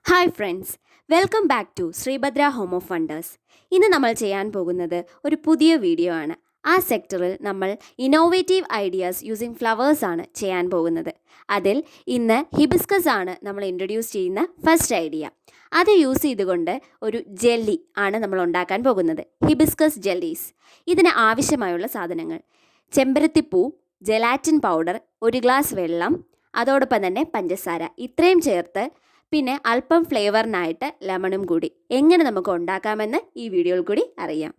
Hi friends, welcome back to Sreebhadra home of wonders. ഇന്ന് നമ്മൾ ചെയ്യാൻ പോകുന്നത് ഒരു പുതിയ വീഡിയോ ആണ്. ആ സെക്ടറിൽ നമ്മൾ ഇന്നോവേറ്റീവ് ഐഡിയാസ് യൂസിങ് ഫ്ലവേഴ്സ് ആണ് ചെയ്യാൻ പോകുന്നത്. അതിൽ ഇന്ന് ഹിബിസ്കസ് ആണ് നമ്മൾ ഇൻട്രൊഡ്യൂസ് ചെയ്യുന്ന ഫസ്റ്റ് ഐഡിയ. അത് യൂസ് ചെയ്തുകൊണ്ട് ഒരു ജെല്ലി ആണ് നമ്മൾ ഉണ്ടാക്കാൻ പോകുന്നത്, ഹിബിസ്കസ് ജെല്ലീസ്. ഇതിന് ആവശ്യമായുള്ള സാധനങ്ങൾ: ചെമ്പരത്തിപ്പൂ, ജെലാറ്റിൻ പൗഡർ, 1 ഗ്ലാസ് വെള്ളം, അതോടൊപ്പം തന്നെ പഞ്ചസാര. ഇത്രയും ചേർത്ത് പിന്നെ അല്പം ഫ്ലേവറിനായിട്ട് ലെമണും കൂടി. എങ്ങനെ നമുക്ക് ഉണ്ടാക്കാമെന്ന് ഈ വീഡിയോയിൽ കൂടി അറിയാം.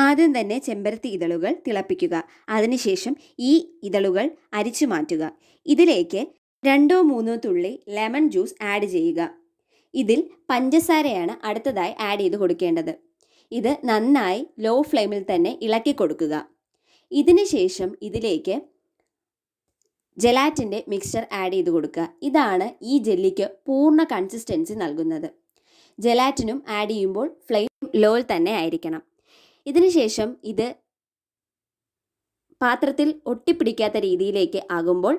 ആദ്യം തന്നെ ചെമ്പരത്തി ഇതളുകൾ തിളപ്പിക്കുക. അതിനുശേഷം ഈ ഇതളുകൾ അരിച്ചു മാറ്റുക. ഇതിലേക്ക് 2-3 തുള്ളി ലെമൺ ജ്യൂസ് ആഡ് ചെയ്യുക. ഇതിൽ പഞ്ചസാരയാണ് അടുത്തതായി ആഡ് ചെയ്ത് കൊടുക്കേണ്ടത്. ഇത് നന്നായി ലോ ഫ്ലെയിമിൽ തന്നെ ഇളക്കി കൊടുക്കുക. ഇതിന് ശേഷം ഇതിലേക്ക് ജെലാറ്റിൻ്റെ മിക്സ്ചർ ആഡ് ചെയ്ത് കൊടുക്കുക. ഇതാണ് ഈ ജെല്ലിക്ക് പൂർണ്ണ കൺസിസ്റ്റൻസി നൽകുന്നത്. ജെലാറ്റിനും ആഡ് ചെയ്യുമ്പോൾ ഫ്ലെയിം ലോയിൽ തന്നെ ആയിരിക്കണം. ഇതിനുശേഷം ഇത് പാത്രത്തിൽ ഒട്ടിപ്പിടിക്കാത്ത രീതിയിലേക്ക് ആകുമ്പോൾ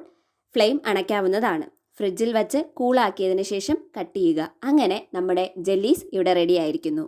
ഫ്ലെയിം അണയ്ക്കാവുന്നതാണ്. ഫ്രിഡ്ജിൽ വച്ച് കൂളാക്കിയതിന് ശേഷം കട്ട് ചെയ്യുക. അങ്ങനെ നമ്മുടെ ജെല്ലീസ് ഇവിടെ റെഡി ആയിരിക്കുന്നു.